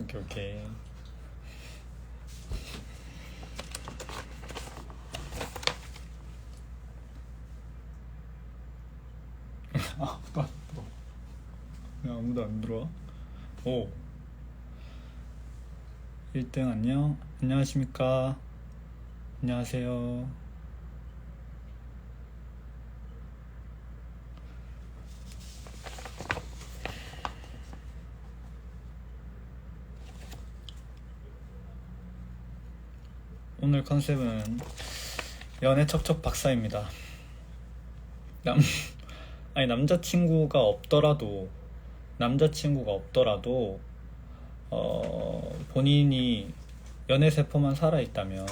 오케이 오케이. 아빠 또. 야, 아무도 안 들어와? 오. 1등 안녕. 안녕하십니까. 안녕하세요. 오늘 컨셉은 연애 척척 박사입니다. 남 아니 남자친구가 없더라도 본인이 연애 세포만 살아있다면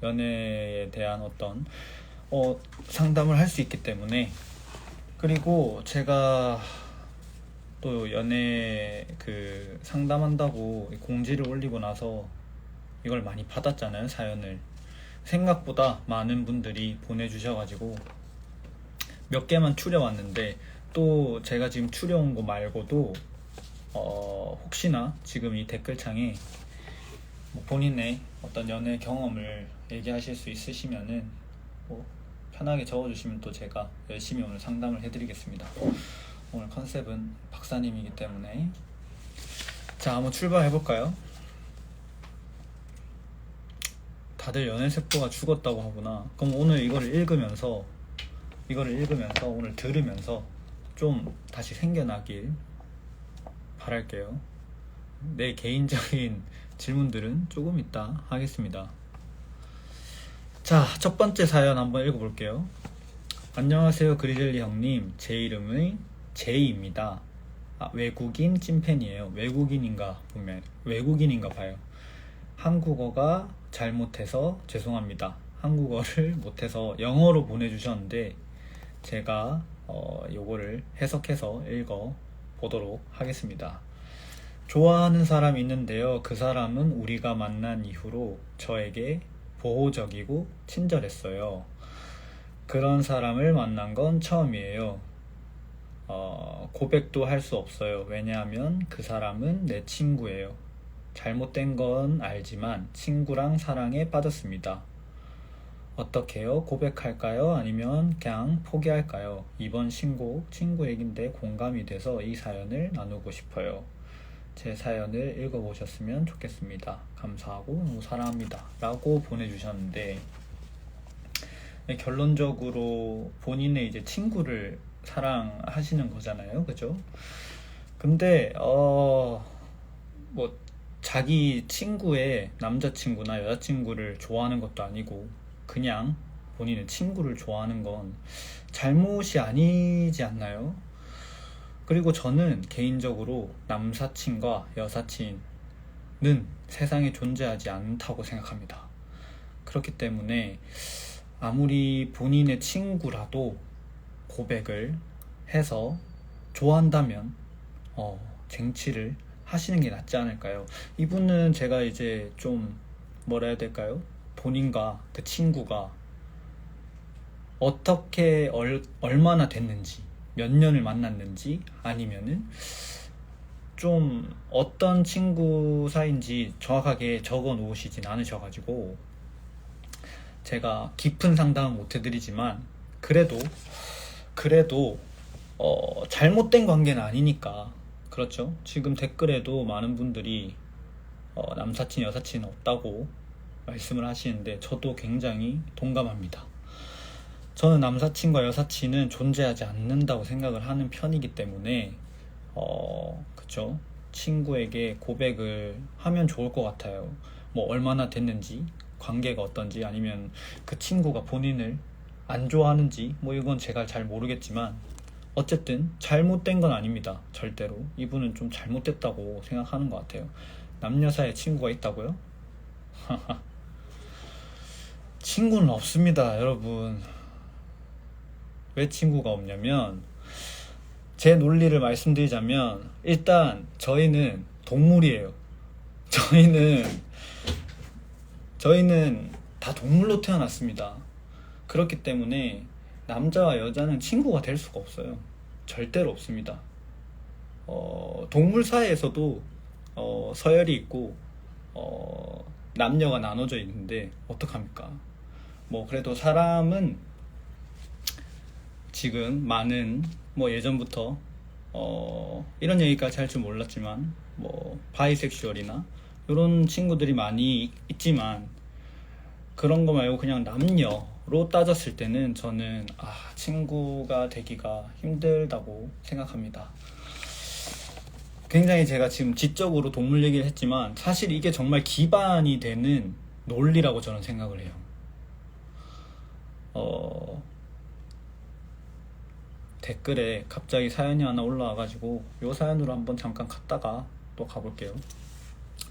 연애에 대한 어떤 상담을 할 수 있기 때문에, 그리고 제가 또 연애 그 상담한다고 공지를 올리고 나서 이걸 많이 받았잖아요. 사연을 생각보다 많은 분들이 보내주셔가지고 몇 개만 추려왔는데, 또 제가 지금 추려온 거 말고도 혹시나 지금 이 댓글창에 뭐 본인의 어떤 연애 경험을 얘기하실 수 있으시면은 뭐 편하게 적어주시면 또 제가 열심히 오늘 상담을 해드리겠습니다. 오늘 컨셉은 박사님이기 때문에. 자, 한번 출발해볼까요? 다들 연애세포가 죽었다고 하구나. 그럼 오늘 이거를 읽으면서 오늘 들으면서 좀 다시 생겨나길 바랄게요. 내 개인적인 질문들은 조금 이따 하겠습니다. 자, 첫 번째 사연 한번 읽어볼게요. 안녕하세요 그리즐리 형님, 제 이름은 제이입니다. 외국인 찐팬이에요. 외국인인가 봐요. 한국어가 잘못해서 죄송합니다. 한국어를 못해서 영어로 보내주셨는데 제가 요거를 해석해서 읽어 보도록 하겠습니다. 좋아하는 사람이 있는데요. 그 사람은 우리가 만난 이후로 저에게 보호적이고 친절했어요. 그런 사람을 만난 건 처음이에요. 고백도 할 수 없어요. 왜냐하면 그 사람은 내 친구예요. 잘못된 건 알지만 친구랑 사랑에 빠졌습니다. 어떻게 해요? 고백할까요? 아니면 그냥 포기할까요? 이번 신곡 친구 얘긴데 공감이 돼서 이 사연을 나누고 싶어요. 제 사연을 읽어보셨으면 좋겠습니다. 감사하고 너무 사랑합니다. 라고 보내주셨는데, 결론적으로 본인의 이제 친구를 사랑하시는 거잖아요. 그죠? 근데 뭐 자기 친구의 남자친구나 여자친구를 좋아하는 것도 아니고 그냥 본인의 친구를 좋아하는 건 잘못이 아니지 않나요? 그리고 저는 개인적으로 남사친과 여사친은 세상에 존재하지 않다고 생각합니다. 그렇기 때문에 아무리 본인의 친구라도 고백을 해서 좋아한다면 쟁취를 하시는 게 낫지 않을까요? 이분은 제가 이제 좀 뭐라 해야 될까요? 본인과 그 친구가 어떻게 얼마나 됐는지, 몇 년을 만났는지, 아니면은 좀 어떤 친구 사이인지 정확하게 적어 놓으시진 않으셔가지고 제가 깊은 상담은 못 해드리지만 그래도 잘못된 관계는 아니니까. 그렇죠? 지금 댓글에도 많은 분들이 남사친 여사친 없다고 말씀을 하시는데 저도 굉장히 동감합니다. 저는 남사친과 여사친은 존재하지 않는다고 생각을 하는 편이기 때문에 그쵸? 친구에게 고백을 하면 좋을 것 같아요. 뭐 얼마나 됐는지, 관계가 어떤지, 아니면 그 친구가 본인을 안 좋아하는지, 뭐 이건 제가 잘 모르겠지만 어쨌든 잘못된 건 아닙니다. 절대로. 이분은 좀 잘못됐다고 생각하는 것 같아요. 남녀 사이에 친구가 있다고요? 친구는 없습니다, 여러분. 왜 친구가 없냐면, 제 논리를 말씀드리자면 일단 저희는 동물이에요. 저희는 다 동물로 태어났습니다. 그렇기 때문에 남자와 여자는 친구가 될 수가 없어요. 절대로 없습니다. 동물 사이에서도 서열이 있고 남녀가 나눠져 있는데 어떡합니까? 뭐 그래도 사람은 지금 많은 뭐 예전부터 이런 얘기까지 할 줄 몰랐지만 뭐 바이섹슈얼이나 이런 친구들이 많이 있지만 그런 거 말고 그냥 남녀로 따졌을 때는 저는 친구가 되기가 힘들다고 생각합니다. 굉장히 제가 지금 지적으로 동물 얘기를 했지만 사실 이게 정말 기반이 되는 논리라고 저는 생각을 해요. 댓글에 갑자기 사연이 하나 올라와가지고 이 사연으로 한번 잠깐 갔다가 또 가볼게요.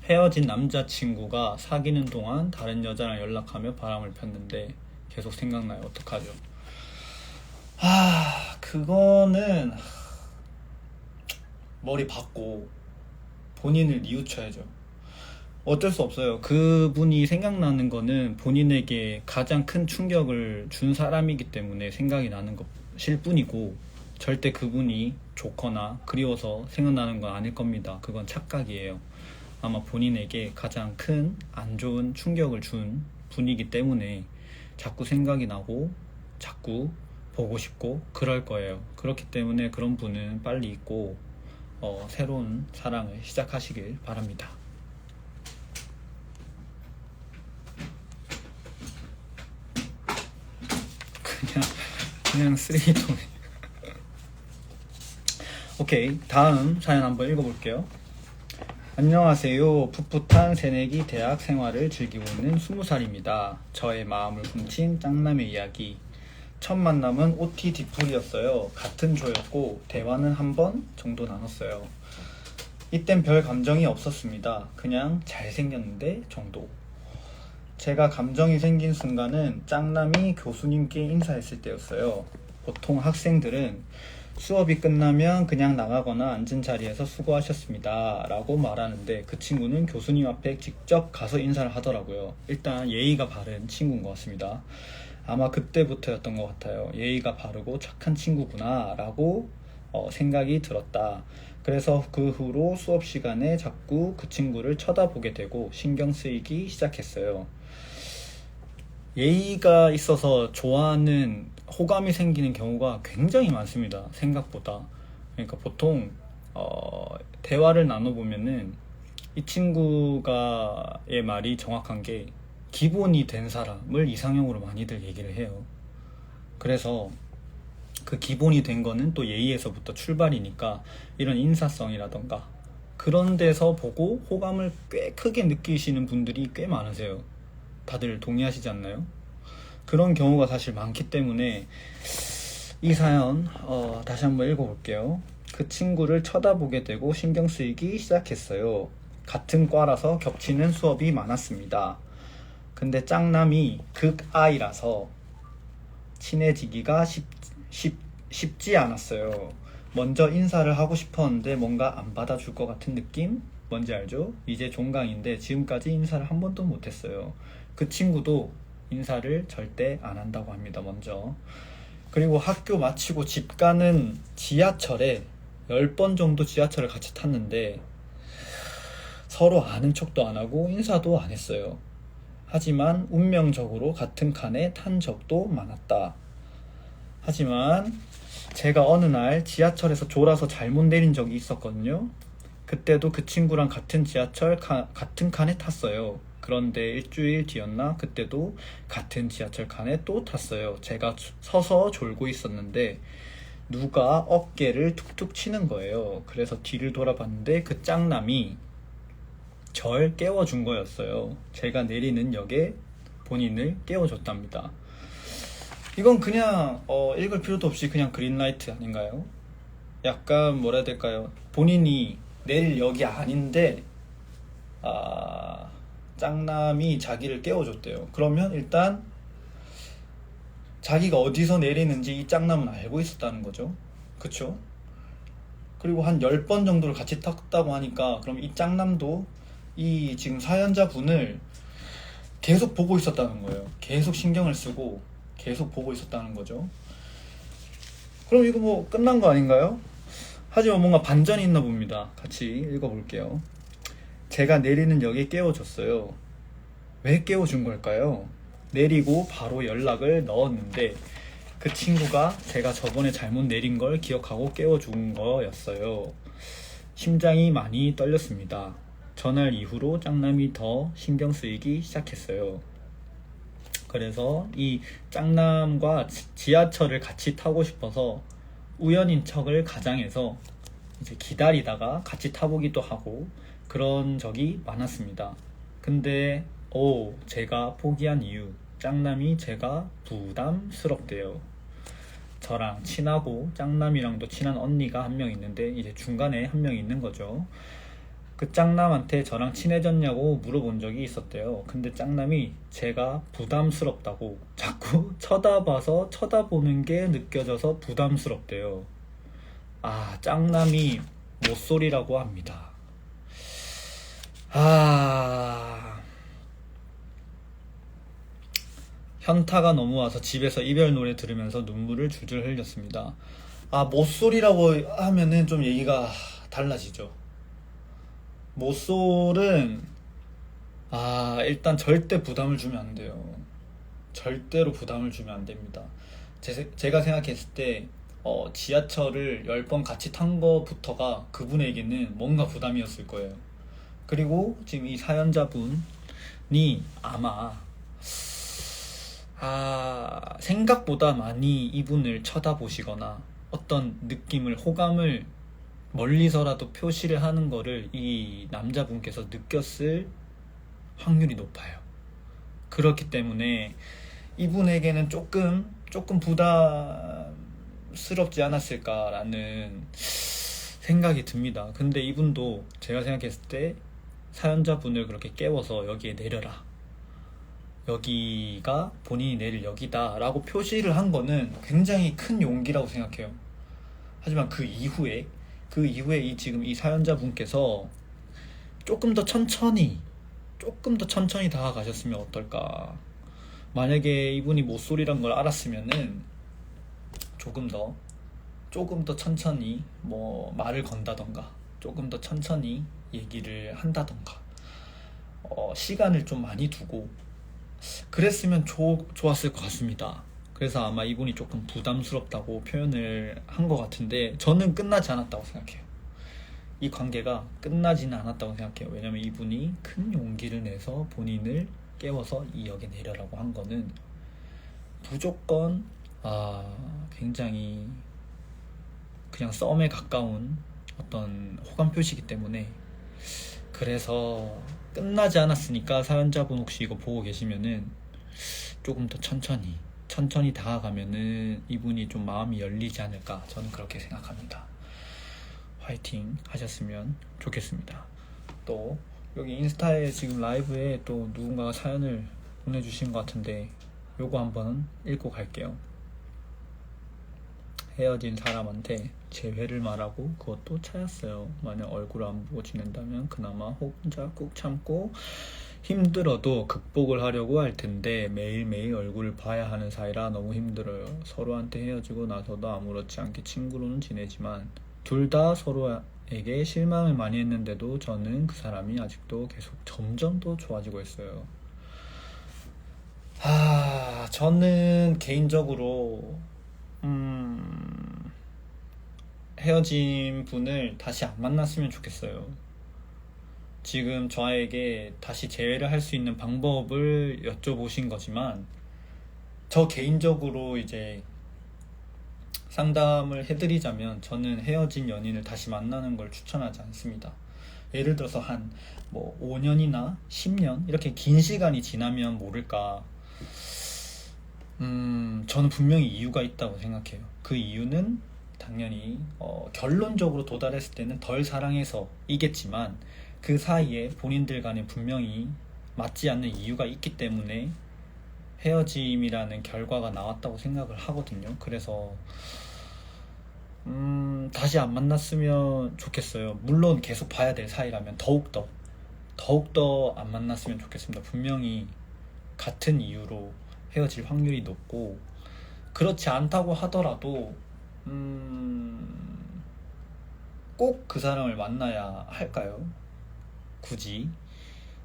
헤어진 남자친구가 사귀는 동안 다른 여자랑 연락하며 바람을 폈는데 계속 생각나요. 어떡하죠? 그거는 머리 받고 본인을 뉘우쳐야죠. 어쩔 수 없어요. 그분이 생각나는 거는 본인에게 가장 큰 충격을 준 사람이기 때문에 생각이 나는 것일 뿐이고 절대 그분이 좋거나 그리워서 생각나는 건 아닐 겁니다. 그건 착각이에요. 아마 본인에게 가장 큰 안 좋은 충격을 준 분이기 때문에 자꾸 생각이 나고 자꾸 보고 싶고 그럴 거예요. 그렇기 때문에 그런 분은 빨리 잊고 새로운 사랑을 시작하시길 바랍니다. 그냥 쓰레기통에. 오케이, 다음 사연 한번 읽어볼게요. 안녕하세요. 풋풋한 새내기 대학 생활을 즐기고 있는 20살입니다. 저의 마음을 훔친 짱남의 이야기. 첫 만남은 OT 뒤풀이였어요. 같은 조였고 대화는 한 번 정도 나눴어요. 이땐 별 감정이 없었습니다. 그냥 잘생겼는데 정도. 제가 감정이 생긴 순간은 짱남이 교수님께 인사했을 때였어요. 보통 학생들은 수업이 끝나면 그냥 나가거나 앉은 자리에서 수고하셨습니다 라고 말하는데 그 친구는 교수님 앞에 직접 가서 인사를 하더라고요. 일단 예의가 바른 친구인 것 같습니다. 아마 그때부터였던 것 같아요. 예의가 바르고 착한 친구구나 라고 생각이 들었다. 그래서 그 후로 수업 시간에 자꾸 그 친구를 쳐다보게 되고 신경 쓰이기 시작했어요. 예의가 있어서 좋아하는 호감이 생기는 경우가 굉장히 많습니다. 생각보다. 그러니까 보통 대화를 나눠보면은 이 친구가의 말이 정확한 게 기본이 된 사람을 이상형으로 많이들 얘기를 해요. 그래서 그 기본이 된 거는 또 예의에서부터 출발이니까 이런 인사성이라던가 그런 데서 보고 호감을 꽤 크게 느끼시는 분들이 꽤 많으세요. 다들 동의하시지 않나요? 그런 경우가 사실 많기 때문에 이 사연 다시 한번 읽어볼게요. 그 친구를 쳐다보게 되고 신경 쓰이기 시작했어요. 같은 과라서 겹치는 수업이 많았습니다. 근데 짱남이 극아이라서 친해지기가 쉽지 않았어요. 먼저 인사를 하고 싶었는데 뭔가 안 받아줄 것 같은 느낌? 뭔지 알죠? 이제 종강인데 지금까지 인사를 한 번도 못했어요. 그 친구도 인사를 절대 안 한다고 합니다. 먼저. 그리고 학교 마치고 집 가는 지하철에 10번 정도 지하철을 같이 탔는데 서로 아는 척도 안 하고 인사도 안 했어요. 하지만 운명적으로 같은 칸에 탄 적도 많았다. 하지만 제가 어느 날 지하철에서 졸아서 잘못 내린 적이 있었거든요. 그때도 그 친구랑 같은 지하철 같은 칸에 탔어요. 그런데 일주일 뒤였나 그때도 같은 지하철 칸에 또 탔어요. 제가 서서 졸고 있었는데 누가 어깨를 툭툭 치는 거예요. 그래서 뒤를 돌아봤는데 그 짱남이 절 깨워준 거였어요. 제가 내리는 역에 본인을 깨워줬답니다. 이건 그냥 읽을 필요도 없이 그냥 그린라이트 아닌가요? 약간 뭐라 해야 될까요? 본인이 내릴 역이 아닌데 짱남이 자기를 깨워줬대요. 그러면 일단 자기가 어디서 내리는지 이 짱남은 알고 있었다는 거죠. 그쵸? 그리고 한 10번 정도를 같이 탔다고 하니까 그럼 이 짱남도 이 지금 사연자분을 계속 보고 있었다는 거예요. 계속 신경을 쓰고 계속 보고 있었다는 거죠. 그럼 이거 끝난 거 아닌가요? 하지만 뭔가 반전이 있나 봅니다. 같이 읽어볼게요. 제가 내리는 역에 깨워줬어요. 왜 깨워준 걸까요? 내리고 바로 연락을 넣었는데 그 친구가 제가 저번에 잘못 내린 걸 기억하고 깨워준 거였어요. 심장이 많이 떨렸습니다. 전날 이후로 짱남이 더 신경 쓰이기 시작했어요. 그래서 이 짱남과 지하철을 같이 타고 싶어서 우연인 척을 가장해서 이제 기다리다가 같이 타보기도 하고 그런 적이 많았습니다. 근데 제가 포기한 이유, 짱남이 제가 부담스럽대요. 저랑 친하고 짱남이랑도 친한 언니가 한 명 있는데 이제 중간에 한 명 있는 거죠. 그 짱남한테 저랑 친해졌냐고 물어본 적이 있었대요. 근데 짱남이 제가 부담스럽다고 자꾸 쳐다봐서 쳐다보는 게 느껴져서 부담스럽대요. 짱남이 모쏠이라고 합니다. 현타가 너무 와서 집에서 이별 노래 들으면서 눈물을 줄줄 흘렸습니다. 모쏠이라고 하면은 좀 얘기가 달라지죠. 모쏠은 일단 절대 부담을 주면 안 돼요. 절대로 부담을 주면 안 됩니다. 제가 생각했을 때 지하철을 10번 같이 탄 거부터가 그분에게는 뭔가 부담이었을 거예요. 그리고 지금 이 사연자분이 아마 생각보다 많이 이분을 쳐다보시거나 어떤 느낌을, 호감을 멀리서라도 표시를 하는 거를 이 남자분께서 느꼈을 확률이 높아요. 그렇기 때문에 이분에게는 조금 부담스럽지 않았을까라는 생각이 듭니다. 근데 이분도 제가 생각했을 때 사연자분을 그렇게 깨워서 여기에 내려라, 여기가 본인이 내릴 역이다 라고 표시를 한 거는 굉장히 큰 용기라고 생각해요. 하지만 그 이후에 지금 이 사연자분께서 조금 더 천천히 다가가셨으면 어떨까. 만약에 이분이 모쏠이란 걸 알았으면은 조금 더 천천히 말을 건다던가 조금 더 천천히 얘기를 한다던가 시간을 좀 많이 두고 그랬으면 좋았을 것 같습니다. 그래서 아마 이분이 조금 부담스럽다고 표현을 한 것 같은데 저는 끝나지 않았다고 생각해요. 이 관계가 끝나지는 않았다고 생각해요. 왜냐면 이분이 큰 용기를 내서 본인을 깨워서 이 역에 내려라고 한 거는 무조건 굉장히 그냥 썸에 가까운 어떤 호감 표시이기 때문에, 그래서 끝나지 않았으니까 사연자분 혹시 이거 보고 계시면은 조금 더 천천히 다가가면은 이분이 좀 마음이 열리지 않을까, 저는 그렇게 생각합니다. 화이팅 하셨으면 좋겠습니다. 또 여기 인스타에 지금 라이브에 또 누군가가 사연을 보내주신 것 같은데 요거 한번 읽고 갈게요. 헤어진 사람한테 재회를 말하고 그것도 차였어요. 만약 얼굴 안 보고 지낸다면 그나마 혼자 꾹 참고 힘들어도 극복을 하려고 할 텐데 매일매일 얼굴을 봐야 하는 사이라 너무 힘들어요. 서로한테 헤어지고 나서도 아무렇지 않게 친구로는 지내지만 둘 다 서로에게 실망을 많이 했는데도 저는 그 사람이 아직도 계속 점점 더 좋아지고 있어요. 저는 개인적으로 헤어진 분을 다시 안 만났으면 좋겠어요. 지금 저에게 다시 재회를 할 수 있는 방법을 여쭤보신 거지만 저 개인적으로 이제 상담을 해드리자면 저는 헤어진 연인을 다시 만나는 걸 추천하지 않습니다. 예를 들어서 한 5년이나 10년 이렇게 긴 시간이 지나면 모를까, 저는 분명히 이유가 있다고 생각해요. 그 이유는 당연히 결론적으로 도달했을 때는 덜 사랑해서 이겠지만 그 사이에 본인들 간에 분명히 맞지 않는 이유가 있기 때문에 헤어짐이라는 결과가 나왔다고 생각을 하거든요. 그래서 다시 안 만났으면 좋겠어요. 물론 계속 봐야 될 사이라면 더욱더 안 만났으면 좋겠습니다. 분명히 같은 이유로 헤어질 확률이 높고, 그렇지 않다고 하더라도 꼭 그 사람을 만나야 할까요? 굳이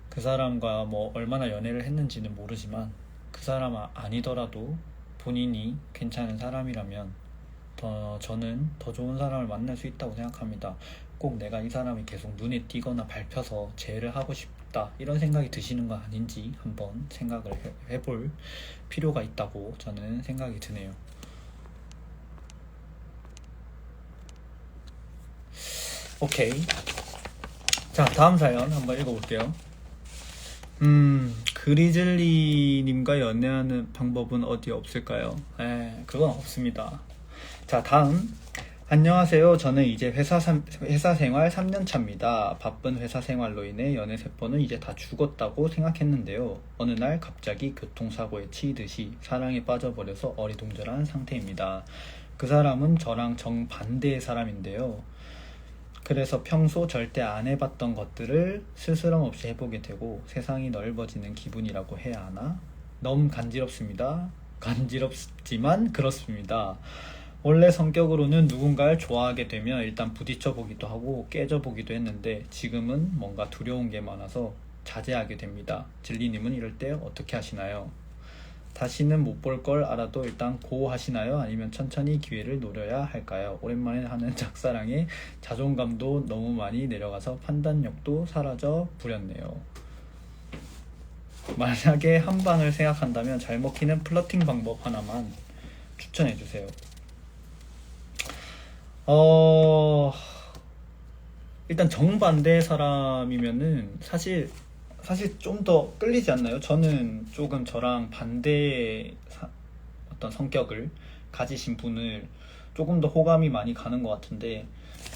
그 사람과 뭐 얼마나 연애를 했는지는 모르지만 그 사람 아니더라도 본인이 괜찮은 사람이라면 저는 더 좋은 사람을 만날 수 있다고 생각합니다. 꼭 내가 이 사람이 계속 눈에 띄거나 밟혀서 재회를 하고 싶다 이런 생각이 드시는 건 아닌지 한번 생각을 해볼 필요가 있다고 저는 생각이 드네요. 오케이. 자, 다음 사연 한번 읽어볼게요. 그리즐리님과 연애하는 방법은 어디 없을까요? 그건 없습니다. 자, 다음. 안녕하세요. 저는 이제 회사 생활 3년 차입니다. 바쁜 회사 생활로 인해 연애 세포는 이제 다 죽었다고 생각했는데요. 어느 날 갑자기 교통사고에 치이듯이 사랑에 빠져버려서 어리둥절한 상태입니다. 그 사람은 저랑 정반대의 사람인데요. 그래서 평소 절대 안 해봤던 것들을 스스럼 없이 해보게 되고 세상이 넓어지는 기분이라고 해야 하나? 너무 간지럽습니다. 간지럽지만 그렇습니다. 원래 성격으로는 누군가를 좋아하게 되면 일단 부딪혀보기도 하고 깨져보기도 했는데 지금은 뭔가 두려운 게 많아서 자제하게 됩니다. 진리님은 이럴 때 어떻게 하시나요? 다시는 못 볼 걸 알아도 일단 고 하시나요? 아니면 천천히 기회를 노려야 할까요? 오랜만에 하는 짝사랑에 자존감도 너무 많이 내려가서 판단력도 사라져 버렸네요. 만약에 한 방을 생각한다면 잘 먹히는 플러팅 방법 하나만 추천해주세요. 일단 정반대 사람이면은 사실 좀 더 끌리지 않나요? 저는 조금 저랑 반대의 어떤 성격을 가지신 분을 조금 더 호감이 많이 가는 것 같은데,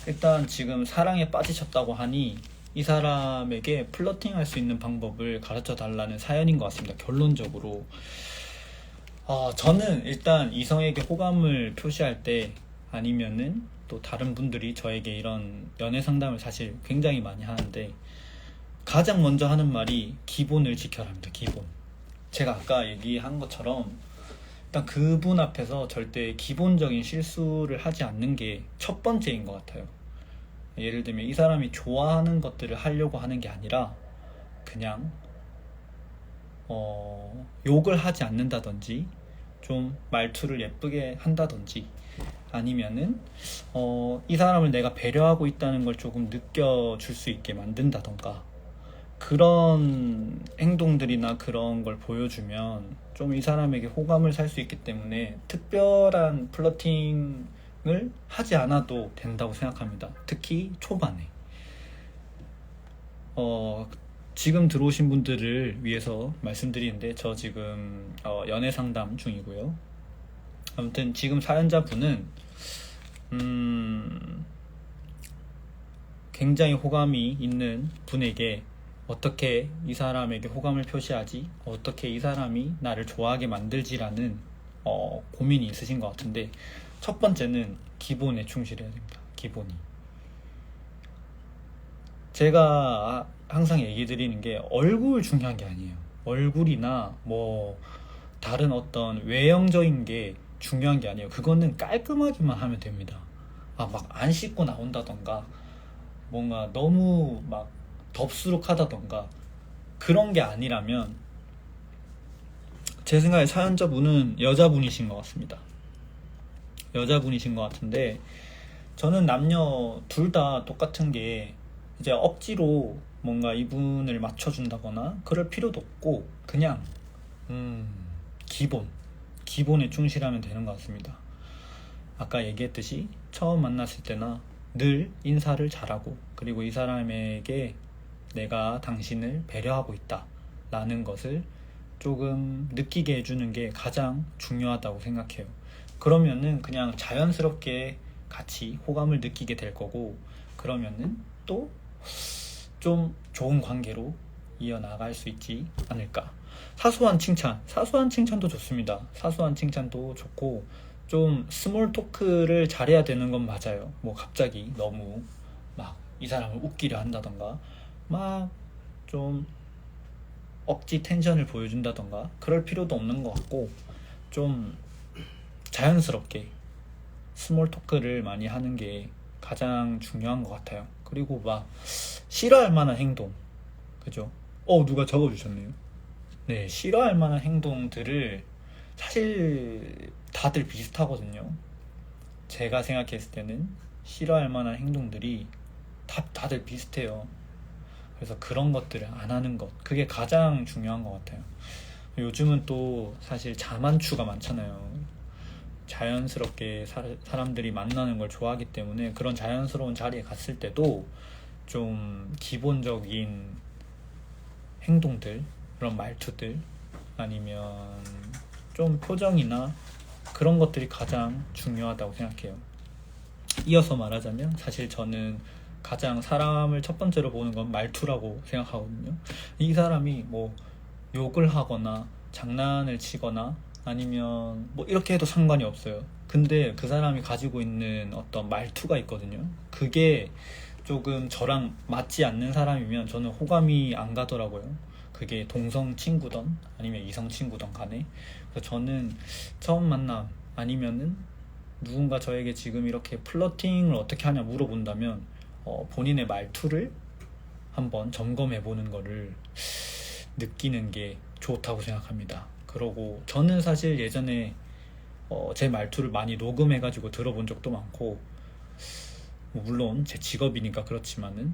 일단 지금 사랑에 빠지셨다고 하니 이 사람에게 플러팅 할 수 있는 방법을 가르쳐 달라는 사연인 것 같습니다. 결론적으로 저는 일단 이성에게 호감을 표시할 때, 아니면은 또 다른 분들이 저에게 이런 연애 상담을 사실 굉장히 많이 하는데, 가장 먼저 하는 말이 기본을 지켜라 합니다. 기본. 제가 아까 얘기한 것처럼 일단 그분 앞에서 절대 기본적인 실수를 하지 않는 게 첫 번째인 것 같아요. 예를 들면 이 사람이 좋아하는 것들을 하려고 하는 게 아니라 그냥 욕을 하지 않는다든지 좀 말투를 예쁘게 한다든지, 아니면은 이 사람을 내가 배려하고 있다는 걸 조금 느껴줄 수 있게 만든다던가, 그런 행동들이나 그런 걸 보여주면 좀 이 사람에게 호감을 살 수 있기 때문에 특별한 플러팅을 하지 않아도 된다고 생각합니다. 특히 초반에. 지금 들어오신 분들을 위해서 말씀드리는데, 저 지금 연애 상담 중이고요. 아무튼 지금 사연자분은 굉장히 호감이 있는 분에게 어떻게 이 사람에게 호감을 표시하지? 어떻게 이 사람이 나를 좋아하게 만들지라는 고민이 있으신 것 같은데, 첫 번째는 기본에 충실해야 됩니다. 기본이. 제가 항상 얘기 드리는 게 얼굴 중요한 게 아니에요. 얼굴이나 뭐 다른 어떤 외형적인 게 중요한 게 아니에요. 그거는 깔끔하기만 하면 됩니다. 막 안 씻고 나온다던가, 뭔가 너무 막 덥수룩하다던가 그런 게 아니라면, 제 생각에 사연자분은 여자분이신 것 같습니다. 여자분이신 것 같은데, 저는 남녀 둘 다 똑같은 게, 이제 억지로 뭔가 이분을 맞춰준다거나 그럴 필요도 없고, 그냥 기본에 충실하면 되는 것 같습니다. 아까 얘기했듯이 처음 만났을 때나 늘 인사를 잘하고, 그리고 이 사람에게 내가 당신을 배려하고 있다 라는 것을 조금 느끼게 해주는 게 가장 중요하다고 생각해요. 그러면은 그냥 자연스럽게 같이 호감을 느끼게 될 거고, 그러면은 또 좀 좋은 관계로 이어나갈 수 있지 않을까. 사소한 칭찬도 좋습니다. 사소한 칭찬도 좋고, 좀 스몰 토크를 잘해야 되는 건 맞아요. 뭐 갑자기 너무 막 이 사람을 웃기려 한다던가, 막 좀 억지 텐션을 보여준다던가 그럴 필요도 없는 것 같고, 좀 자연스럽게 스몰 토크를 많이 하는 게 가장 중요한 것 같아요. 그리고 막 싫어할 만한 행동, 그죠? 누가 적어주셨네요. 네, 싫어할 만한 행동들을 사실 다들 비슷하거든요. 제가 생각했을 때는 싫어할 만한 행동들이 다들 비슷해요. 그래서 그런 것들을 안 하는 것, 그게 가장 중요한 것 같아요. 요즘은 또 사실 자만추가 많잖아요. 자연스럽게 사람들이 만나는 걸 좋아하기 때문에 그런 자연스러운 자리에 갔을 때도 좀 기본적인 행동들, 그런 말투들, 아니면 좀 표정이나 그런 것들이 가장 중요하다고 생각해요. 이어서 말하자면 사실 저는 가장 사람을 첫 번째로 보는 건 말투라고 생각하거든요. 이 사람이 뭐 욕을 하거나 장난을 치거나 아니면 뭐 이렇게 해도 상관이 없어요. 근데 그 사람이 가지고 있는 어떤 말투가 있거든요. 그게 조금 저랑 맞지 않는 사람이면 저는 호감이 안 가더라고요. 그게 동성 친구든 아니면 이성 친구든 간에. 그래서 저는 처음 만남 아니면은 누군가 저에게 지금 이렇게 플러팅을 어떻게 하냐 물어본다면 본인의 말투를 한번 점검해 보는 거를 느끼는 게 좋다고 생각합니다. 그러고 저는 사실 예전에 제 말투를 많이 녹음해 가지고 들어본 적도 많고, 뭐 물론 제 직업이니까 그렇지만은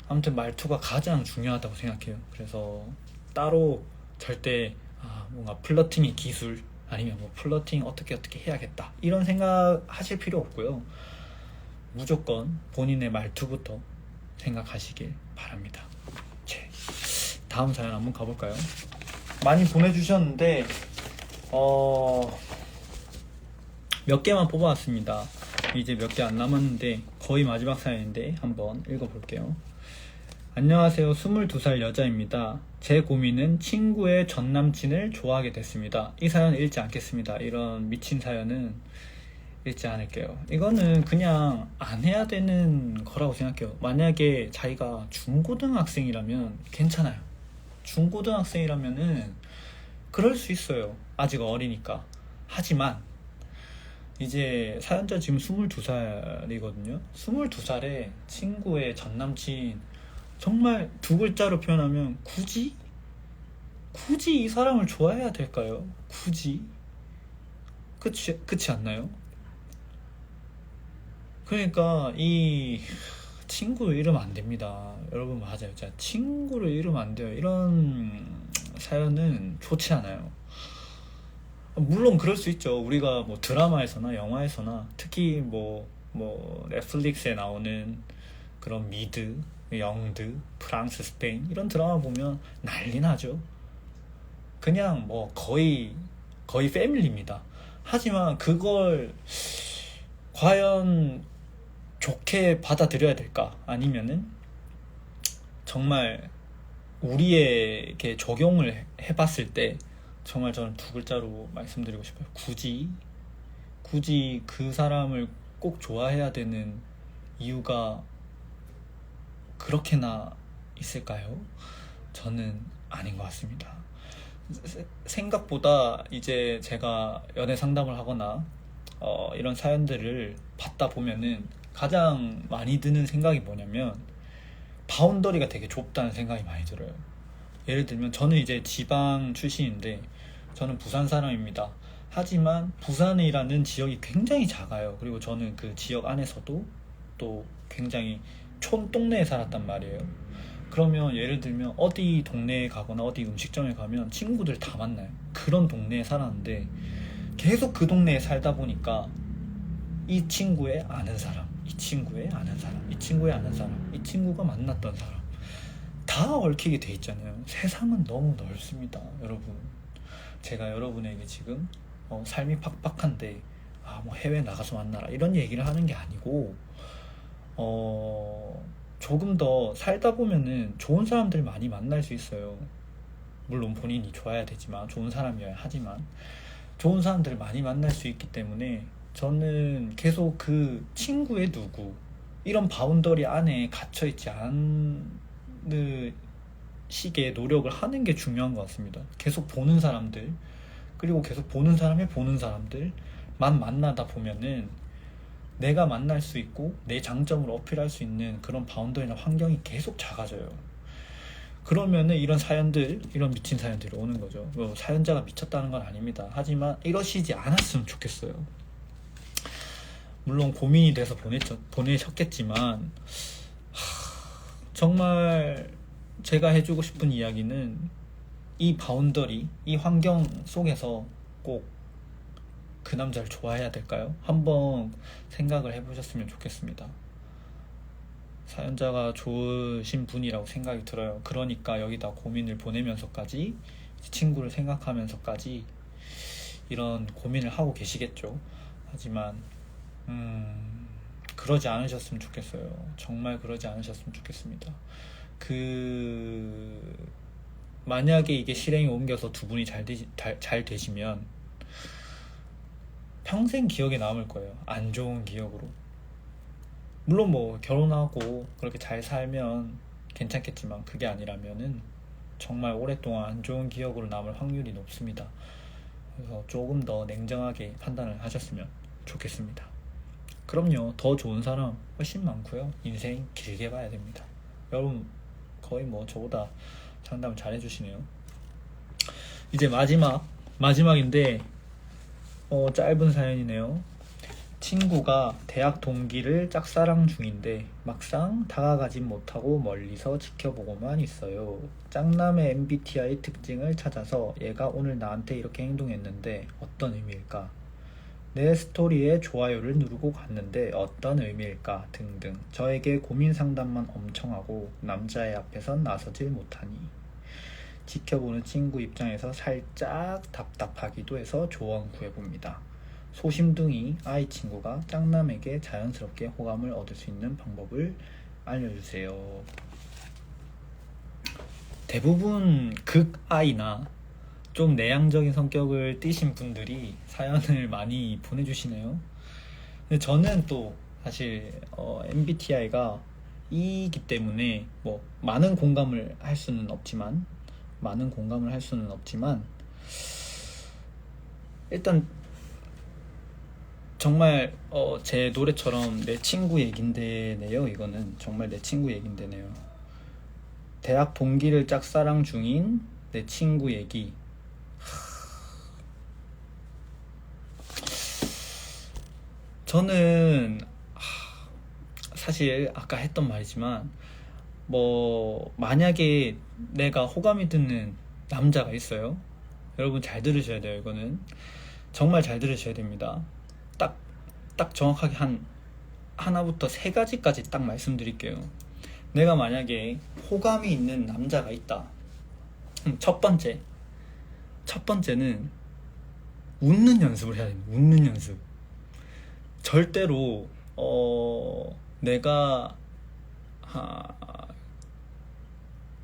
아무튼 말투가 가장 중요하다고 생각해요. 그래서 따로 절대 뭔가 플러팅의 기술 아니면 뭐 플러팅 어떻게 해야겠다 이런 생각 하실 필요 없고요. 무조건 본인의 말투부터 생각하시길 바랍니다. 다음 사연 한번 가볼까요? 많이 보내주셨는데 몇 개만 뽑아왔습니다. 이제 몇 개 안 남았는데 거의 마지막 사연인데 한번 읽어볼게요. 안녕하세요. 22살 여자입니다. 제 고민은 친구의 전 남친을 좋아하게 됐습니다. 이 사연 읽지 않겠습니다. 이런 미친 사연은 읽지 않을게요. 이거는 그냥 안 해야 되는 거라고 생각해요. 만약에 자기가 중고등학생이라면 괜찮아요. 중고등학생이라면은 그럴 수 있어요. 아직 어리니까. 하지만 이제 사연자 지금 22살이거든요. 22살에 친구의 전남친, 정말 두 글자로 표현하면 굳이 이 사람을 좋아해야 될까요? 굳이? 그치 않나요? 그러니까 이 친구를 잃으면 안 됩니다. 여러분, 맞아요. 진짜 친구를 잃으면 안 돼요. 이런 사연은 좋지 않아요. 물론 그럴 수 있죠. 우리가 뭐 드라마에서나 영화에서나 특히 뭐 넷플릭스에 나오는 그런 미드, 영드, 프랑스, 스페인 이런 드라마 보면 난리 나죠. 그냥 뭐 거의 패밀리입니다. 하지만 그걸 과연 좋게 받아들여야 될까? 아니면은 정말 우리에게 적용을 해봤을 때 정말 저는 두 글자로 말씀드리고 싶어요. 굳이 그 사람을 꼭 좋아해야 되는 이유가 그렇게나 있을까요? 저는 아닌 것 같습니다. 생각보다 이제 제가 연애 상담을 하거나 이런 사연들을 받다 보면은 가장 많이 드는 생각이 뭐냐면 바운더리가 되게 좁다는 생각이 많이 들어요. 예를 들면 저는 이제 지방 출신인데 저는 부산 사람입니다. 하지만 부산이라는 지역이 굉장히 작아요. 그리고 저는 그 지역 안에서도 또 굉장히 촌동네에 살았단 말이에요. 그러면 예를 들면 어디 동네에 가거나 어디 음식점에 가면 친구들 다 만나요. 그런 동네에 살았는데 계속 그 동네에 살다 보니까 이 친구의 아는 사람, 이 친구의 아는 사람, 이 친구의 아는 사람, 이 친구가 만났던 사람 다 얽히게 돼 있잖아요. 세상은 너무 넓습니다, 여러분. 제가 여러분에게 지금 삶이 팍팍한데 뭐 해외 나가서 만나라 이런 얘기를 하는 게 아니고 조금 더 살다 보면은 좋은 사람들 많이 만날 수 있어요. 물론 본인이 좋아야 되지만, 좋은 사람이어야 하지만 좋은 사람들을 많이 만날 수 있기 때문에 저는 계속 그 친구의 누구 이런 바운더리 안에 갇혀있지 않는 식의 노력을 하는 게 중요한 것 같습니다. 계속 보는 사람들, 그리고 계속 보는 사람들만 만나다 보면은 내가 만날 수 있고 내 장점을 어필할 수 있는 그런 바운더리나 환경이 계속 작아져요. 그러면은 이런 사연들, 이런 미친 사연들이 오는 거죠. 뭐 사연자가 미쳤다는 건 아닙니다. 하지만 이러시지 않았으면 좋겠어요. 물론 고민이 돼서 보내셨겠지만 정말 제가 해주고 싶은 이야기는 이 바운더리, 이 환경 속에서 꼭 그 남자를 좋아해야 될까요? 한번 생각을 해보셨으면 좋겠습니다. 사연자가 좋으신 분이라고 생각이 들어요. 그러니까 여기다 고민을 보내면서까지, 친구를 생각하면서까지 이런 고민을 하고 계시겠죠. 하지만 그러지 않으셨으면 좋겠어요. 정말 그러지 않으셨으면 좋겠습니다. 만약에 이게 실행이 옮겨서 두 분이 잘 되시면 평생 기억에 남을 거예요. 안 좋은 기억으로. 물론 뭐 결혼하고 그렇게 잘 살면 괜찮겠지만 그게 아니라면은 정말 오랫동안 안 좋은 기억으로 남을 확률이 높습니다. 그래서 조금 더 냉정하게 판단을 하셨으면 좋겠습니다. 그럼요, 더 좋은 사람 훨씬 많고요. 인생 길게 봐야 됩니다. 여러분 거의 뭐 저보다 상담을 잘 해주시네요. 이제 마지막인데 짧은 사연이네요. 친구가 대학 동기를 짝사랑 중인데 막상 다가가진 못하고 멀리서 지켜보고만 있어요. 짝남의 MBTI 특징을 찾아서 얘가 오늘 나한테 이렇게 행동했는데 어떤 의미일까? 내 스토리에 좋아요를 누르고 갔는데 어떤 의미일까? 등등. 저에게 고민 상담만 엄청 하고 남자의 앞에선 나서질 못하니 지켜보는 친구 입장에서 살짝 답답하기도 해서 조언 구해봅니다. 소심둥이 아이 친구가 짝남에게 자연스럽게 호감을 얻을 수 있는 방법을 알려주세요. 대부분 극아이나 좀 내향적인 성격을 띠신 분들이 사연을 많이 보내주시네요. 근데 저는 또 사실 MBTI가 E이기 때문에 뭐 많은 공감을 할 수는 없지만 일단 정말 제 노래처럼 내 친구 얘긴데네요. 이거는 정말 내 친구 얘긴데네요. 대학 동기를 짝사랑 중인 내 친구 얘기. 저는 사실 아까 했던 말이지만 뭐 만약에 내가 호감이 드는 남자가 있어요. 여러분 잘 들으셔야 돼요. 이거는 정말 잘 들으셔야 됩니다. 딱 정확하게 하나부터 세 가지까지 딱 말씀드릴게요. 내가 만약에 호감이 있는 남자가 있다. 첫 번째는 웃는 연습을 해야 됩니다. 웃는 연습. 절대로 내가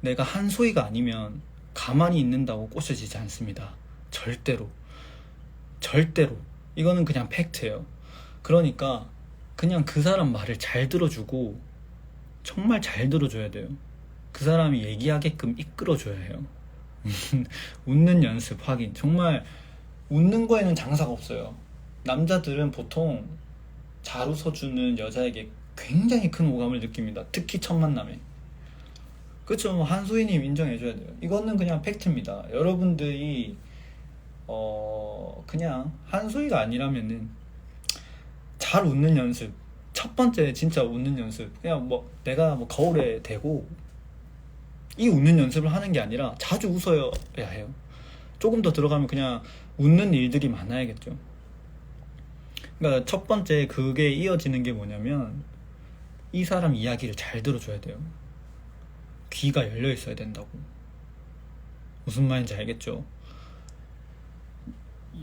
한소희가 아니면 가만히 있는다고 꼬셔지지 않습니다. 절대로. 이거는 그냥 팩트예요. 그러니까 그냥 그 사람 말을 잘 들어주고, 정말 잘 들어줘야 돼요. 그 사람이 얘기하게끔 이끌어줘야 해요. 웃는 연습 확인. 정말 웃는 거에는 장사가 없어요. 남자들은 보통 잘 웃어주는 여자에게 굉장히 큰 호감을 느낍니다. 특히 첫 만남에. 그렇죠. 한소희님 인정해줘야 돼요. 이거는 그냥 팩트입니다. 여러분들이 그냥 한소희가 아니라면은 잘 웃는 연습. 첫 번째 진짜 웃는 연습. 그냥 뭐 내가 뭐 거울에 대고 이 웃는 연습을 하는 게 아니라 자주 웃어야 해요. 조금 더 들어가면 그냥 웃는 일들이 많아야겠죠. 그러니까 첫 번째 그게 이어지는 게 뭐냐면 이 사람 이야기를 잘 들어줘야 돼요. 귀가 열려 있어야 된다고. 무슨 말인지 알겠죠?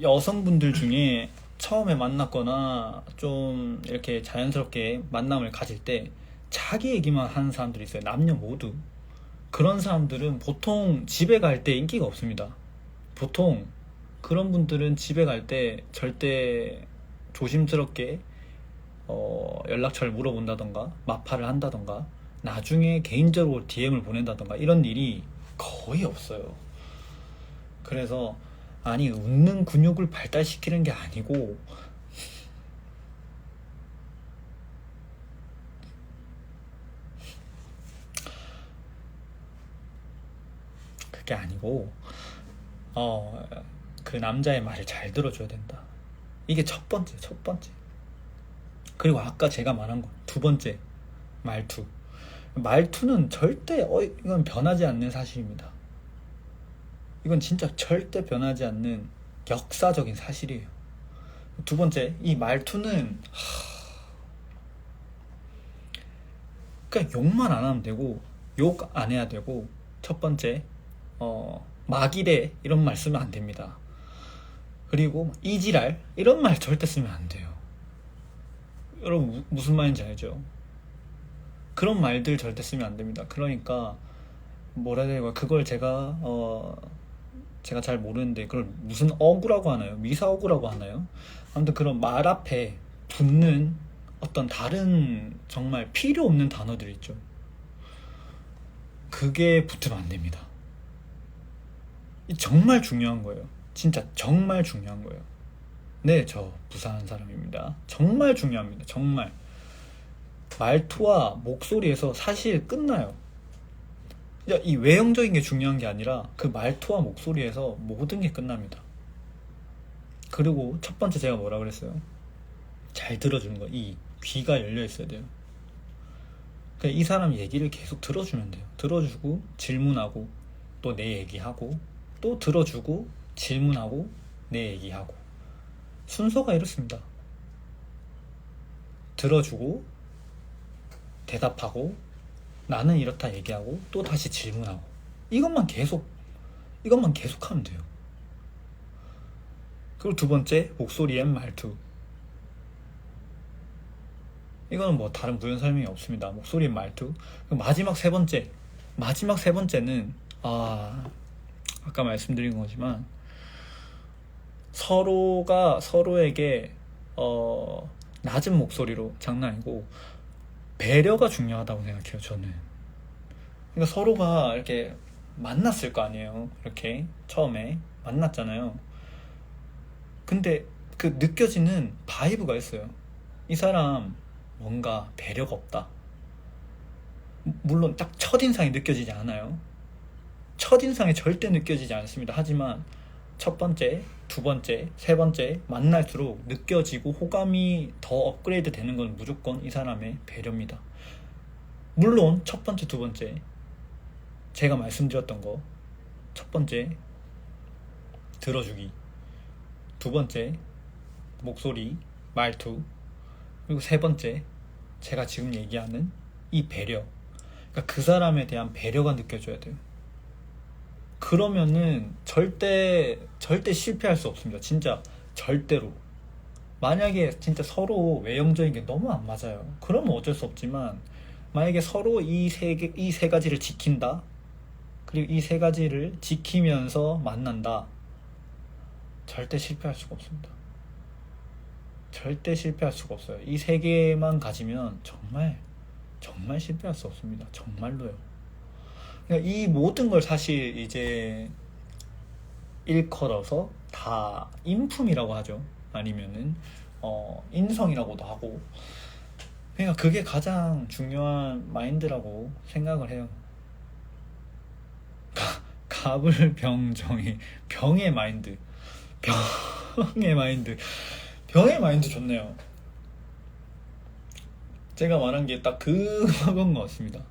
여성분들 중에 처음에 만났거나 좀 이렇게 자연스럽게 만남을 가질 때 자기 얘기만 하는 사람들이 있어요. 남녀 모두. 그런 사람들은 보통 집에 갈 때 인기가 없습니다. 보통 그런 분들은 집에 갈 때 절대 조심스럽게 연락처를 물어본다던가 마파를 한다던가 나중에 개인적으로 DM을 보낸다던가 이런 일이 거의 없어요. 그래서 아니 웃는 근육을 발달시키는 게 아니고 게 아니고 그 남자의 말을 잘 들어줘야 된다. 이게 첫 번째. 그리고 아까 제가 말한 거 두 번째, 말투는 절대 이건 변하지 않는 사실입니다. 이건 진짜 절대 변하지 않는 역사적인 사실이에요. 두 번째, 이 말투는 그냥 욕만 안 하면 되고, 욕 안 해야 되고, 첫 번째, 막이래 이런 말 쓰면 안 됩니다. 그리고 이지랄 이런 말 절대 쓰면 안 돼요. 여러분 무슨 말인지 알죠? 그런 말들 절대 쓰면 안 됩니다. 그러니까 뭐라 해야 되나, 그걸 제가 잘 모르는데 그걸 무슨 어구라고 하나요? 미사어구라고 하나요? 아무튼 그런 말 앞에 붙는 어떤 다른 정말 필요 없는 단어들 있죠. 그게 붙으면 안 됩니다. 정말 중요한 거예요. 진짜 정말 중요한 거예요. 네, 저 부산 사람입니다. 정말 중요합니다. 정말 말투와 목소리에서 사실 끝나요. 이 외형적인 게 중요한 게 아니라 그 말투와 목소리에서 모든 게 끝납니다. 그리고 첫 번째 제가 뭐라 그랬어요? 잘 들어주는 거. 이 귀가 열려 있어야 돼요. 그냥 이 사람 얘기를 계속 들어주면 돼요. 들어주고 질문하고 또 내 얘기하고 또 들어주고 질문하고 내 얘기하고. 순서가 이렇습니다. 들어주고 대답하고 나는 이렇다 얘기하고 또 다시 질문하고. 이것만 계속 하면 돼요. 그리고 두 번째, 목소리엔 말투. 이거는 뭐 다른 부연 설명이 없습니다. 목소리엔 말투. 그리고 마지막 세 번째는 아까 말씀드린 거지만 서로가 서로에게 낮은 목소리로, 장난 아니고 배려가 중요하다고 생각해요. 저는. 그러니까 서로가 이렇게 만났을 거 아니에요. 이렇게 처음에 만났잖아요. 근데 그 느껴지는 바이브가 있어요. 이 사람 뭔가 배려가 없다. 물론 딱 첫인상이 느껴지지 않아요. 첫인상이 절대 느껴지지 않습니다. 하지만 첫 번째, 두 번째, 세 번째 만날수록 느껴지고 호감이 더 업그레이드 되는 건 무조건 이 사람의 배려입니다. 물론 첫 번째, 두 번째 제가 말씀드렸던 거, 첫 번째 들어주기, 두 번째 목소리, 말투, 그리고 세 번째 제가 지금 얘기하는 이 배려. 그러니까 그 사람에 대한 배려가 느껴져야 돼요. 그러면은 절대 실패할 수 없습니다. 진짜 절대로. 만약에 진짜 서로 외형적인 게 너무 안 맞아요. 그러면 어쩔 수 없지만 만약에 서로 이 세 가지를 지킨다. 그리고 이 세 가지를 지키면서 만난다. 절대 실패할 수가 없습니다. 절대 실패할 수가 없어요. 이 세 개만 가지면 정말 실패할 수 없습니다. 정말로요. 그러니까 이 모든 걸 사실 이제 일컬어서 다 인품이라고 하죠. 아니면은 인성이라고도 하고. 그러니까 그게 가장 중요한 마인드라고 생각을 해요. 가불병정의 병의 마인드. 병의 마인드 좋네요. 제가 말한 게 딱 그건 것 같습니다.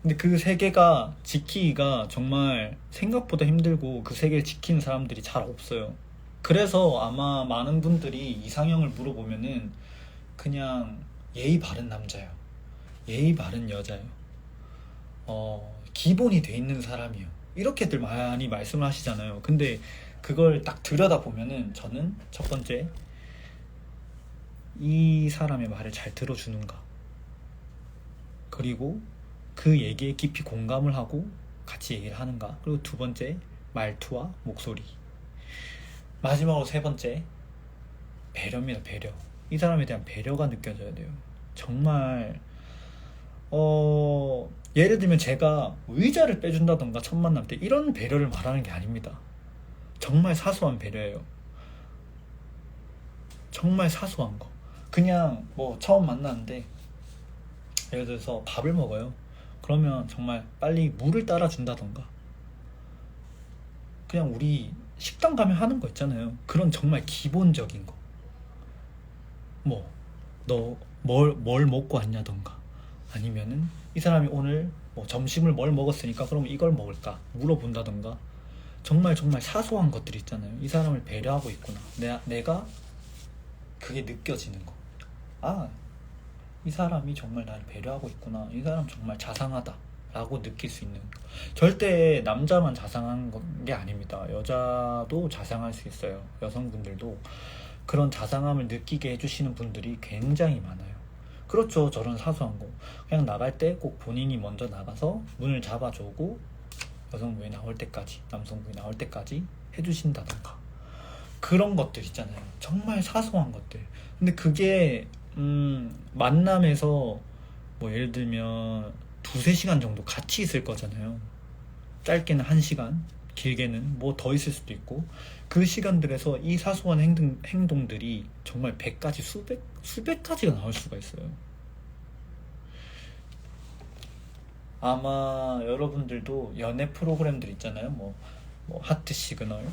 근데 그 세 개가 지키기가 정말 생각보다 힘들고 그 세 개를 지키는 사람들이 잘 없어요. 그래서 아마 많은 분들이 이상형을 물어보면은 그냥 예의 바른 남자요, 예의 바른 여자요, 기본이 돼 있는 사람이요, 이렇게들 많이 말씀을 하시잖아요. 근데 그걸 딱 들여다보면은 저는 첫 번째, 이 사람의 말을 잘 들어주는가, 그리고 그 얘기에 깊이 공감을 하고 같이 얘기를 하는가, 그리고 두 번째, 말투와 목소리. 마지막으로 세 번째, 배려입니다. 배려. 이 사람에 대한 배려가 느껴져야 돼요. 정말 예를 들면 제가 의자를 빼준다던가 첫 만남 때 이런 배려를 말하는 게 아닙니다. 정말 사소한 배려예요. 정말 사소한 거. 그냥 뭐 처음 만났는데 예를 들어서 밥을 먹어요. 그러면 정말 빨리 물을 따라 준다던가, 그냥 우리 식당 가면 하는 거 있잖아요. 그런 정말 기본적인 거. 뭐, 너 뭘 먹고 왔냐던가. 아니면은 이 사람이 오늘 뭐 점심을 뭘 먹었으니까 그럼 이걸 먹을까? 물어본다던가. 정말 정말 사소한 것들 있잖아요. 이 사람을 배려하고 있구나. 내가 그게 느껴지는 거. 아, 이 사람이 정말 나를 배려하고 있구나. 이 사람 정말 자상하다. 라고 느낄 수 있는 거. 절대 남자만 자상한 게 아닙니다. 여자도 자상할 수 있어요. 여성분들도 그런 자상함을 느끼게 해주시는 분들이 굉장히 많아요. 그렇죠. 저런 사소한 거. 그냥 나갈 때 꼭 본인이 먼저 나가서 문을 잡아주고 여성분이 나올 때까지, 남성분이 나올 때까지 해주신다던가. 그런 것들 있잖아요. 정말 사소한 것들. 근데 그게 만남에서 뭐 예를 들면 두세 시간 정도 같이 있을 거잖아요. 짧게는 1시간, 길게는 뭐 더 있을 수도 있고, 그 시간들에서 이 사소한 행동들이 정말 100가지, 수백 가지가 나올 수가 있어요. 아마 여러분들도 연애 프로그램들 있잖아요. 뭐 하트 시그널,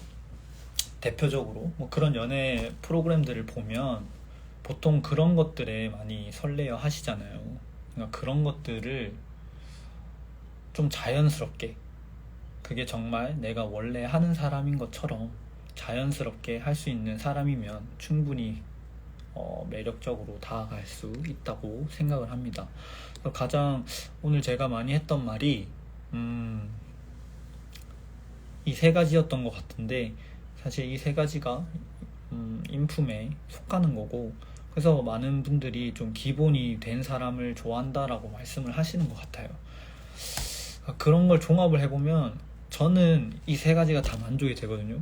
대표적으로 뭐 그런 연애 프로그램들을 보면 보통 그런 것들에 많이 설레어 하시잖아요. 그러니까 그런 것들을 좀 자연스럽게, 그게 정말 내가 원래 하는 사람인 것처럼 자연스럽게 할 수 있는 사람이면 충분히 매력적으로 다가갈 수 있다고 생각을 합니다. 가장 오늘 제가 많이 했던 말이 이 3가지였던 것 같은데, 사실 이 3가지가 인품에 속하는 거고, 그래서 많은 분들이 좀 기본이 된 사람을 좋아한다라고 말씀을 하시는 것 같아요. 그런 걸 종합을 해보면 저는 이 3가지가 다 만족이 되거든요.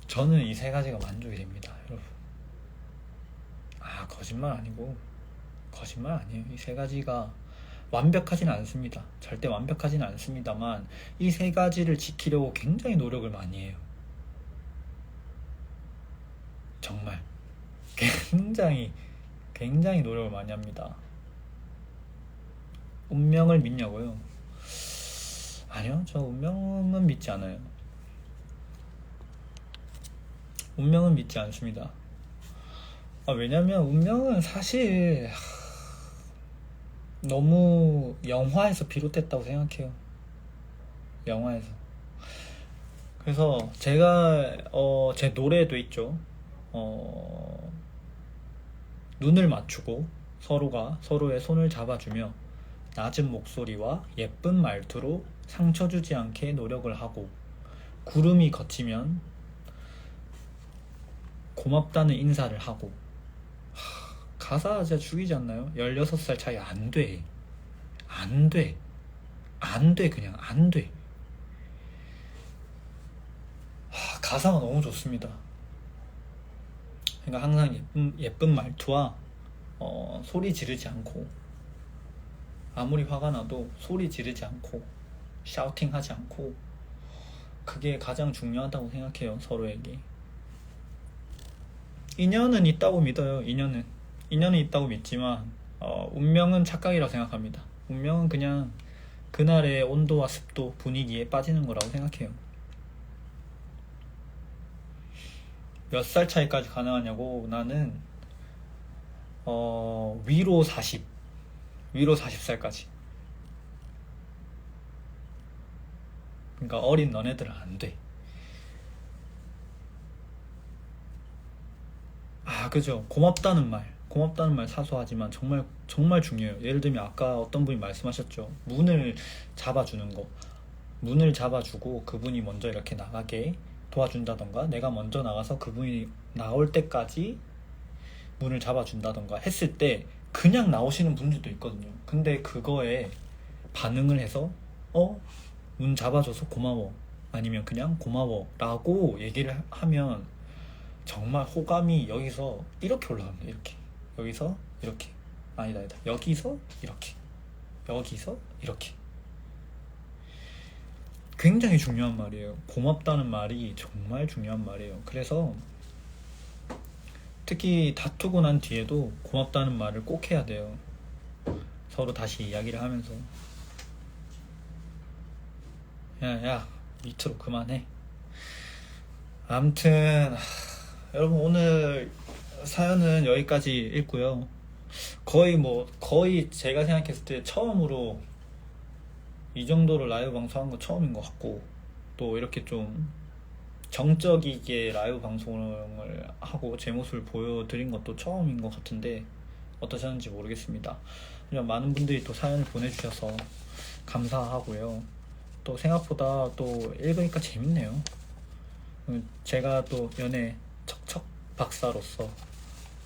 저는 이 3가지가 만족이 됩니다, 여러분. 거짓말 아니고, 거짓말 아니에요. 이 3가지가 완벽하진 않습니다. 절대 완벽하진 않습니다만 이 3가지를 지키려고 굉장히 노력을 많이 해요. 정말 굉장히 노력을 많이 합니다. 운명을 믿냐고요? 아니요, 저 운명은 믿지 않아요. 운명은 믿지 않습니다. 왜냐면 운명은 사실 너무 영화에서 비롯됐다고 생각해요. 영화에서. 그래서 제가 제 노래도 있죠. 눈을 맞추고 서로가 서로의 손을 잡아주며 낮은 목소리와 예쁜 말투로 상처 주지 않게 노력을 하고, 구름이 걷히면 고맙다는 인사를 하고. 가사 진짜 죽이지 않나요? 16살 차이 안 돼. 그냥 안 돼. 가사가 너무 좋습니다. 그러니까 항상 예쁜 말투와 소리 지르지 않고, 아무리 화가 나도 소리 지르지 않고 샤우팅 하지 않고, 그게 가장 중요하다고 생각해요. 서로에게 인연은 있다고 믿어요. 인연은 있다고 믿지만 운명은 착각이라고 생각합니다. 운명은 그냥 그날의 온도와 습도, 분위기에 빠지는 거라고 생각해요. 몇 살 차이까지 가능하냐고. 나는 위로 40살까지. 그러니까 어린 너네들은 안 돼. 그죠. 고맙다는 말 사소하지만 정말 중요해요. 예를 들면 아까 어떤 분이 말씀하셨죠. 문을 잡아주는 거. 문을 잡아주고 그분이 먼저 이렇게 나가게 도와준다던가, 내가 먼저 나가서 그분이 나올 때까지 문을 잡아준다던가 했을 때 그냥 나오시는 분들도 있거든요. 근데 그거에 반응을 해서 문 잡아줘서 고마워, 아니면 그냥 고마워 라고 얘기를 하면 정말 호감이 여기서 이렇게 올라갑니다. 이렇게. 여기서 이렇게. 아니다. 여기서 이렇게. 여기서 이렇게. 굉장히 중요한 말이에요. 고맙다는 말이 정말 중요한 말이에요. 그래서 특히 다투고 난 뒤에도 고맙다는 말을 꼭 해야 돼요. 서로 다시 이야기를 하면서 야 밑으로 그만해. 아무튼 여러분 오늘 사연은 여기까지 읽고요. 거의 제가 생각했을 때 처음으로 이 정도로 라이브 방송한 거 처음인 것 같고, 또 이렇게 좀 정적이게 라이브 방송을 하고 제 모습을 보여드린 것도 처음인 것 같은데 어떠셨는지 모르겠습니다. 그냥 많은 분들이 또 사연을 보내주셔서 감사하고요. 또 생각보다 또 읽으니까 재밌네요. 제가 또 연애 척척 박사로서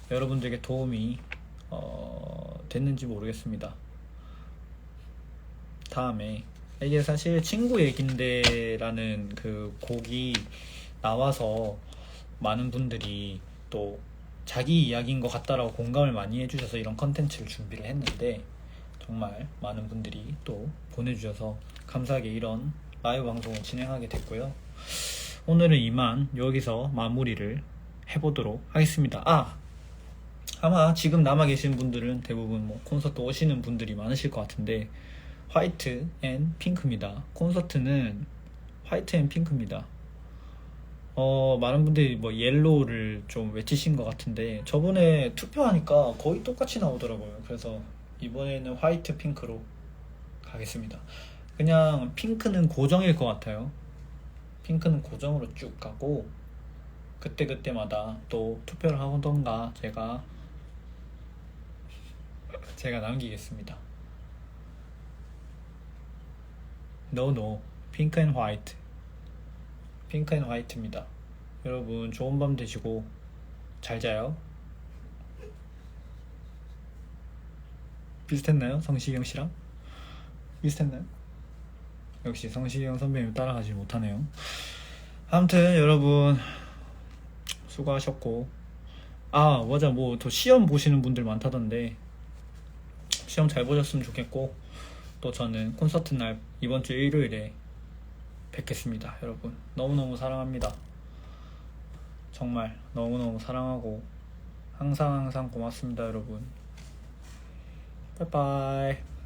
여러분들에게 도움이 됐는지 모르겠습니다. 다음에 이게 사실 친구 얘긴데 라는 그 곡이 나와서 많은 분들이 또 자기 이야기인 것 같다라고 공감을 많이 해주셔서 이런 컨텐츠를 준비를 했는데, 정말 많은 분들이 또 보내주셔서 감사하게 이런 라이브 방송을 진행하게 됐고요. 오늘은 이만 여기서 마무리를 해보도록 하겠습니다. 아마 지금 남아 계신 분들은 대부분 뭐 콘서트 오시는 분들이 많으실 것 같은데, 화이트 앤 핑크입니다. 콘서트는 화이트 앤 핑크입니다. 많은 분들이 뭐 옐로우를 좀 외치신 것 같은데 저번에 투표하니까 거의 똑같이 나오더라고요. 그래서 이번에는 화이트 핑크로 가겠습니다. 그냥 핑크는 고정일 것 같아요. 핑크는 고정으로 쭉 가고 그때그때마다 또 투표를 하던가 제가 남기겠습니다. No, 핑크 앤 화이트. 핑크 앤 화이트입니다. 여러분 좋은 밤 되시고 잘 자요. 비슷했나요? 성시경 씨랑? 비슷했나요? 역시 성시경 선배님 따라가지 못하네요. 아무튼 여러분 수고하셨고, 맞아, 뭐 또 시험 보시는 분들 많다던데 시험 잘 보셨으면 좋겠고, 또 저는 콘서트 날 이번 주 일요일에 뵙겠습니다. 여러분 너무너무 사랑합니다. 정말 너무너무 사랑하고 항상 고맙습니다. 여러분 빠이빠이.